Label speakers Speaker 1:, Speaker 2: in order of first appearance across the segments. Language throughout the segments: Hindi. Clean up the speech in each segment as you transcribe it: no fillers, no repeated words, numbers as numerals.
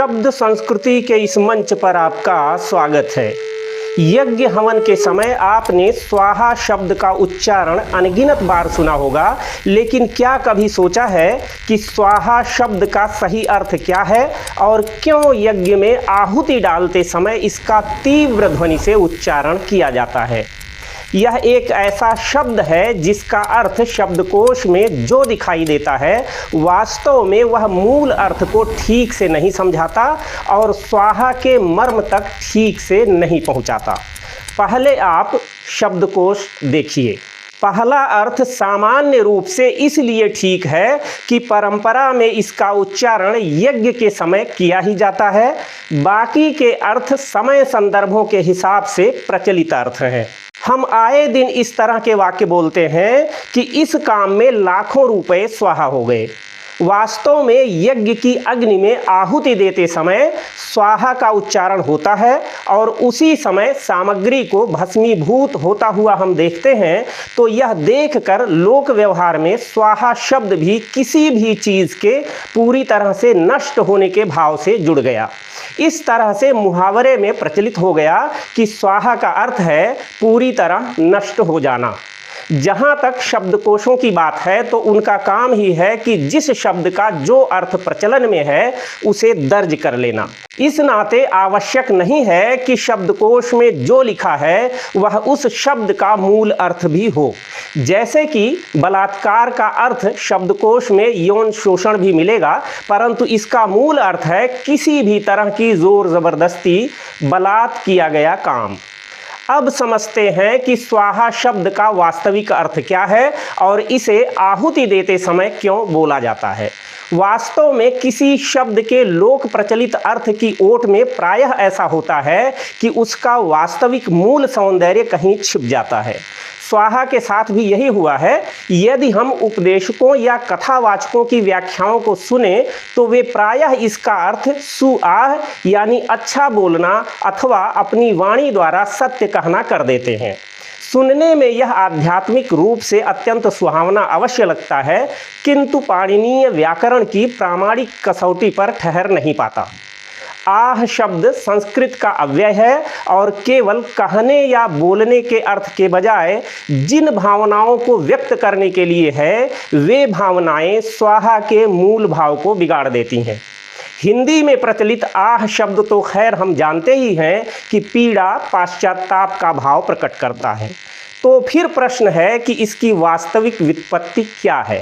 Speaker 1: शब्द संस्कृति के इस मंच पर आपका स्वागत है। यज्ञ हवन के समय आपने स्वाहा शब्द का उच्चारण अनगिनत बार सुना होगा, लेकिन क्या कभी सोचा है कि स्वाहा शब्द का सही अर्थ क्या है और क्यों यज्ञ में आहुति डालते समय इसका तीव्र ध्वनि से उच्चारण किया जाता है। यह एक ऐसा शब्द है जिसका अर्थ शब्दकोश में जो दिखाई देता है वास्तव में वह मूल अर्थ को ठीक से नहीं समझाता और स्वाहा के मर्म तक ठीक से नहीं पहुंचाता। पहले आप शब्दकोश देखिए। पहला अर्थ सामान्य रूप से इसलिए ठीक है कि परंपरा में इसका उच्चारण यज्ञ के समय किया ही जाता है। बाकी के अर्थ समय संदर्भों के हिसाब से प्रचलित अर्थ हैं। हम आए दिन इस तरह के वाक्य बोलते हैं कि इस काम में लाखों रुपए स्वाहा हो गए। वास्तव में यज्ञ की अग्नि में आहुति देते समय स्वाहा का उच्चारण होता है और उसी समय सामग्री को भस्मीभूत होता हुआ हम देखते हैं, तो यह देखकर लोक व्यवहार में स्वाहा शब्द भी किसी भी चीज़ के पूरी तरह से नष्ट होने के भाव से जुड़ गया। इस तरह से मुहावरे में प्रचलित हो गया कि स्वाहा का अर्थ है पूरी तरह नष्ट हो जाना। जहाँ तक शब्दकोशों की बात है तो उनका काम ही है कि जिस शब्द का जो अर्थ प्रचलन में है उसे दर्ज कर लेना। इस नाते आवश्यक नहीं है कि शब्दकोश में जो लिखा है वह उस शब्द का मूल अर्थ भी हो। जैसे कि बलात्कार का अर्थ शब्दकोश में यौन शोषण भी मिलेगा, परंतु इसका मूल अर्थ है किसी भी तरह की जोर जबरदस्ती बलात् किया गया काम। अब समझते हैं कि स्वाहा शब्द का वास्तविक अर्थ क्या है और इसे आहुति देते समय क्यों बोला जाता है। वास्तव में किसी शब्द के लोक प्रचलित अर्थ की ओट में प्रायः ऐसा होता है कि उसका वास्तविक मूल सौंदर्य कहीं छिप जाता है। स्वाहा के साथ भी यही हुआ है। यदि हम उपदेशकों या कथावाचकों की व्याख्याओं को सुने तो वे प्रायः इसका अर्थ सुआह यानी अच्छा बोलना अथवा अपनी वाणी द्वारा सत्य कहना कर देते हैं। सुनने में यह आध्यात्मिक रूप से अत्यंत सुहावना अवश्य लगता है, किंतु पाणिनीय व्याकरण की प्रामाणिक कसौटी पर ठहर नहीं पाता। आह शब्द संस्कृत का अव्यय है और केवल कहने या बोलने के अर्थ के बजाय जिन भावनाओं को व्यक्त करने के लिए है वे भावनाएं स्वाहा के मूल भाव को बिगाड़ देती हैं। हिंदी में प्रचलित आह शब्द तो खैर हम जानते ही हैं कि पीड़ा पश्चाताप का भाव प्रकट करता है। तो फिर प्रश्न है कि इसकी वास्तविक व्युत्पत्ति क्या है।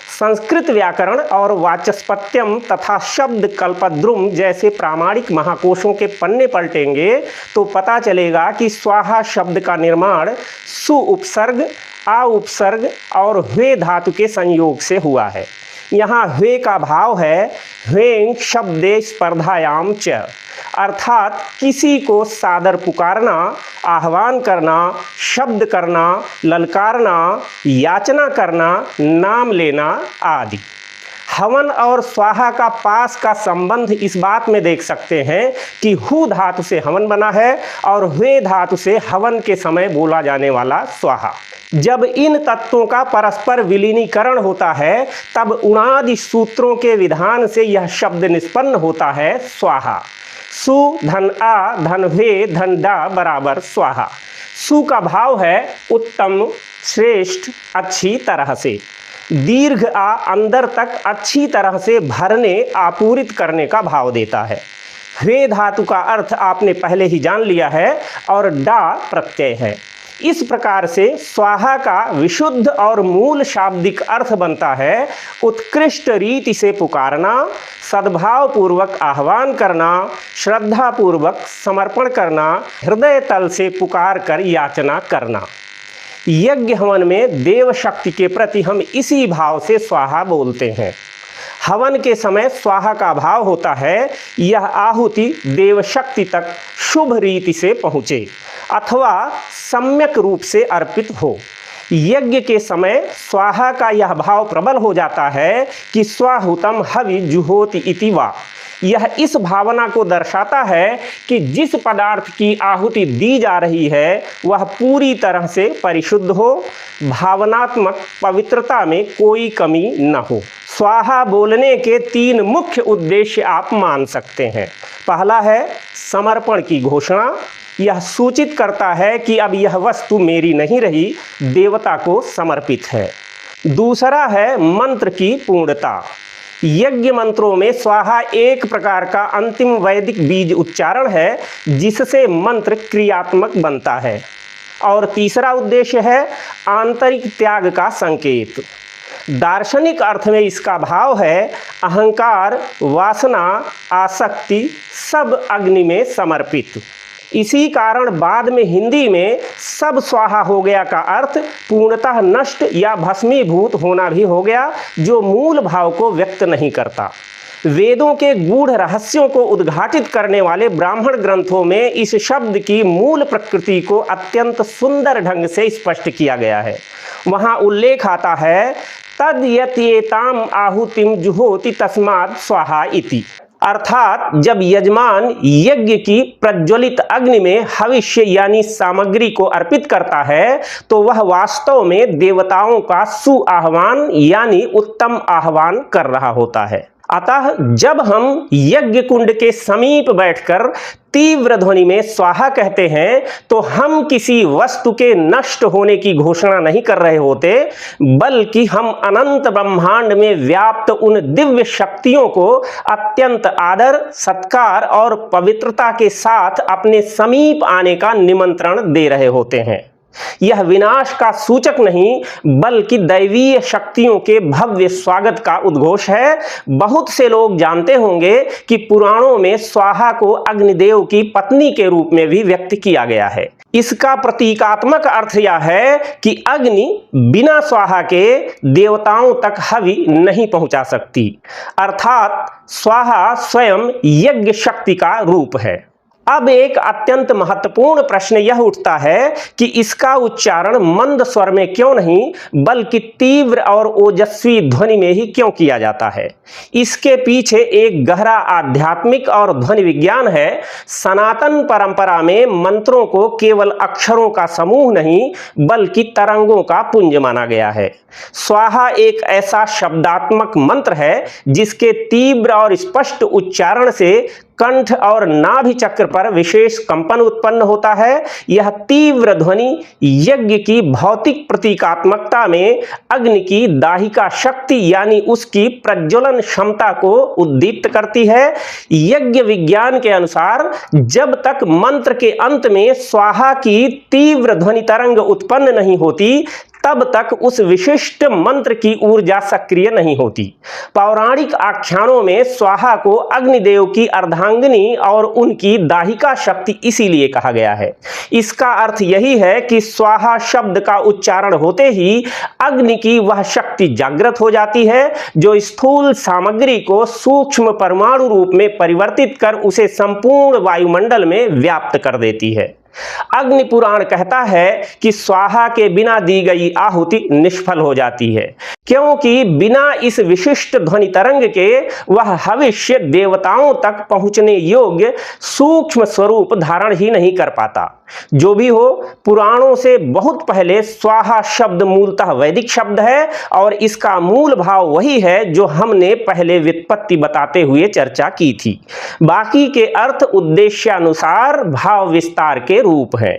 Speaker 1: संस्कृत व्याकरण और वाचस्पत्यम तथा शब्द कल्पद्रुम जैसे प्रामाणिक महाकोशों के पन्ने पलटेंगे तो पता चलेगा कि स्वाहा शब्द का निर्माण सु उपसर्ग, आ उपसर्ग और ह्वे धातु के संयोग से हुआ है। यहाँ ह्वे का भाव है ह्वें शब्दे स्पर्धायाम च, अर्थात किसी को सादर पुकारना, आह्वान करना, शब्द करना, ललकारना, याचना करना, नाम लेना आदि। हवन और स्वाहा का पास का संबंध इस बात में देख सकते हैं कि हु धातु से हवन बना है और ह्वे धातु से हवन के समय बोला जाने वाला स्वाहा। जब इन तत्वों का परस्पर विलीनीकरण होता है तब उणादि सूत्रों के विधान से यह शब्द निष्पन्न होता है स्वाहा। सु धन आ धन ह्वे धन डा बराबर स्वाहा। सु का भाव है उत्तम, श्रेष्ठ, अच्छी तरह से। दीर्घ आ अंदर तक अच्छी तरह से भरने, आपूरित करने का भाव देता है। ह्वे धातु का अर्थ आपने पहले ही जान लिया है और डा प्रत्यय है। इस प्रकार से स्वाहा का विशुद्ध और मूल शाब्दिक अर्थ बनता है उत्कृष्ट रीति से पुकारना, सद्भाव पूर्वक आह्वान करना, श्रद्धा पूर्वक समर्पण करना, हृदय तल से पुकार कर याचना करना। यज्ञ हवन में देव शक्ति के प्रति हम इसी भाव से स्वाहा बोलते हैं। हवन के समय स्वाहा का भाव होता है यह आहुति देव शक्ति तक शुभ रीति से पहुँचे अथवा सम्यक रूप से अर्पित हो। यज्ञ के समय स्वाहा का यह भाव प्रबल हो जाता है कि स्वाहुतम हवि जुहोति इति वा। यह इस भावना को दर्शाता है कि जिस पदार्थ की आहुति दी जा रही है वह पूरी तरह से परिशुद्ध हो, भावनात्मक पवित्रता में कोई कमी न हो। स्वाहा बोलने के 3 मुख्य उद्देश्य आप मान सकते हैं। पहला है समर्पण की घोषणा। यह सूचित करता है कि अब यह वस्तु मेरी नहीं रही, देवता को समर्पित है। दूसरा है मंत्र की पूर्णता। यज्ञ मंत्रों में स्वाहा एक प्रकार का अंतिम वैदिक बीज उच्चारण है जिससे मंत्र क्रियात्मक बनता है। और तीसरा उद्देश्य है आंतरिक त्याग का संकेत। दार्शनिक अर्थ में इसका भाव है अहंकार, वासना, आसक्ति सब अग्नि में समर्पित। इसी कारण बाद में हिंदी में सब स्वाहा हो गया का अर्थ पूर्णतः नष्ट या भस्मीभूत होना भी हो गया, जो मूल भाव को व्यक्त नहीं करता। वेदों के गूढ़ रहस्यों को उद्घाटित करने वाले ब्राह्मण ग्रंथों में इस शब्द की मूल प्रकृति को अत्यंत सुंदर ढंग से स्पष्ट किया गया है। वहाँ उल्लेख आता है तद यत्येताम आहुतिम जुहोति तस्मात् स्वाहा इति। अर्थात जब यजमान यज्ञ की प्रज्वलित अग्नि में हविष्य यानी सामग्री को अर्पित करता है तो वह वास्तव में देवताओं का सुआह्वान यानी उत्तम आह्वान कर रहा होता है। अतः जब हम यज्ञ कुंड के समीप बैठकर तीव्र ध्वनि में स्वाहा कहते हैं तो हम किसी वस्तु के नष्ट होने की घोषणा नहीं कर रहे होते, बल्कि हम अनंत ब्रह्मांड में व्याप्त उन दिव्य शक्तियों को अत्यंत आदर, सत्कार और पवित्रता के साथ अपने समीप आने का निमंत्रण दे रहे होते हैं। यह विनाश का सूचक नहीं बल्कि दैवीय शक्तियों के भव्य स्वागत का उद्घोष है। बहुत से लोग जानते होंगे कि पुराणों में स्वाहा को अग्निदेव की पत्नी के रूप में भी व्यक्त किया गया है। इसका प्रतीकात्मक अर्थ यह है कि अग्नि बिना स्वाहा के देवताओं तक हवि नहीं पहुंचा सकती, अर्थात स्वाहा स्वयं यज्ञ शक्ति का रूप है। अब एक अत्यंत महत्वपूर्ण प्रश्न यह उठता है कि इसका उच्चारण मंद स्वर में क्यों नहीं बल्कि तीव्र और ओजस्वी ध्वनि में ही क्यों किया जाता है। इसके पीछे एक गहरा आध्यात्मिक और ध्वनि विज्ञान है। सनातन परंपरा में मंत्रों को केवल अक्षरों का समूह नहीं बल्कि तरंगों का पुंज माना गया है। स्वाहा एक ऐसा शब्दात्मक मंत्र है जिसके तीव्र और स्पष्ट उच्चारण से कंठ और नाभि चक्र पर विशेष कंपन उत्पन्न होता है। यह तीव्र ध्वनि यज्ञ की भौतिक प्रतीकात्मकता में अग्नि की दाहिका शक्ति यानी उसकी प्रज्वलन क्षमता को उद्दीप्त करती है। यज्ञ विज्ञान के अनुसार जब तक मंत्र के अंत में स्वाहा की तीव्र ध्वनि तरंग उत्पन्न नहीं होती तब तक उस विशिष्ट मंत्र की ऊर्जा सक्रिय नहीं होती। पौराणिक आख्यानों में स्वाहा को अग्निदेव की अर्धांगिनी और उनकी दाहिका शक्ति इसीलिए कहा गया है। इसका अर्थ यही है कि स्वाहा शब्द का उच्चारण होते ही अग्नि की वह शक्ति जागृत हो जाती है जो स्थूल सामग्री को सूक्ष्म परमाणु रूप में परिवर्तित कर उसे संपूर्ण वायुमंडल में व्याप्त कर देती है। अग्नि पुराण कहता है कि स्वाहा के बिना दी गई आहुति निष्फल हो जाती है, क्योंकि बिना इस विशिष्ट ध्वनि तरंग के वह हविष्य देवताओं तक पहुंचने योग्य सूक्ष्म स्वरूप धारण ही नहीं कर पाता। जो भी हो, पुराणों से बहुत पहले स्वाहा शब्द मूलतः वैदिक शब्द है और इसका मूल भाव वही है जो हमने पहले व्युत्पत्ति बताते हुए चर्चा की थी। बाकी के अर्थ उद्देश्यानुसार भाव विस्तार के रूप है।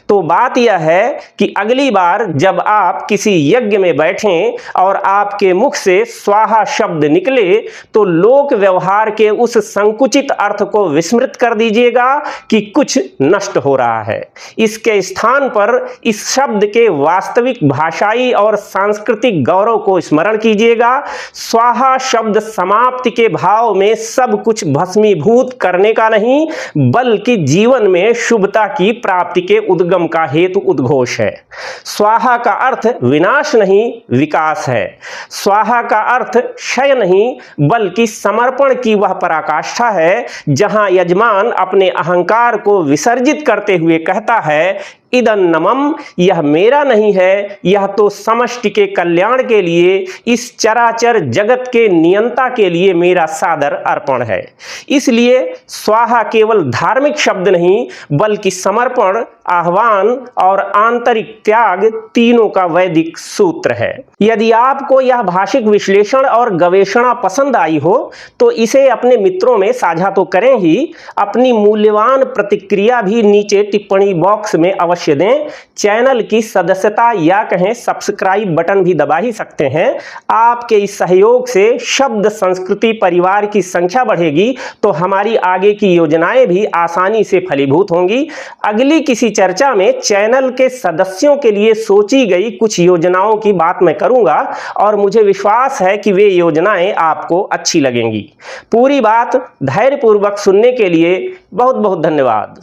Speaker 1: तो बात यह है कि अगली बार जब आप किसी यज्ञ में बैठें और आपके मुख से स्वाहा शब्द निकले तो लोक व्यवहार के उस संकुचित अर्थ को विस्मृत कर दीजिएगा कि कुछ नष्ट हो रहा है। इसके स्थान पर इस शब्द के वास्तविक भाषाई और सांस्कृतिक गौरव को स्मरण कीजिएगा। स्वाहा शब्द समाप्ति के भाव में सब कुछ भस्मीभूत करने का नहीं बल्कि जीवन में शुभता की प्राप्ति के उद्गम का हेतु उद्घोष है। स्वाहा का अर्थ विनाश नहीं विकास है। स्वाहा का अर्थ क्षय नहीं बल्कि समर्पण की वह पराकाष्ठा है जहां यजमान अपने अहंकार को विसर्जित करते हुए कहता है इदन्नमम, यह मेरा नहीं है, यह तो समष्टि के कल्याण के लिए, इस चराचर जगत के नियंता के लिए मेरा सादर अर्पण है। इसलिए स्वाहा केवल धार्मिक शब्द नहीं बल्कि समर्पण, आह्वान और आंतरिक त्याग तीनों का वैदिक सूत्र है। यदि आपको यह भाषिक विश्लेषण और गवेषणा पसंद आई हो तो इसे अपने मित्रों में साझा तो करें ही, अपनी मूल्यवान प्रतिक्रिया भी नीचे टिप्पणी बॉक्स में अवश्य दें। चैनल की सदस्यता या कहें सब्सक्राइब बटन भी दबा ही सकते हैं। आपके इस सहयोग से शब्द संस्कृति परिवार की संख्या बढ़ेगी तो हमारी आगे की योजनाएं भी आसानी से फलीभूत होंगी। अगली किसी चर्चा में चैनल के सदस्यों के लिए सोची गई कुछ योजनाओं की बात मैं करूंगा और मुझे विश्वास है कि वे योजनाएं आपको अच्छी लगेंगी। पूरी बात धैर्यपूर्वक सुनने के लिए बहुत बहुत धन्यवाद।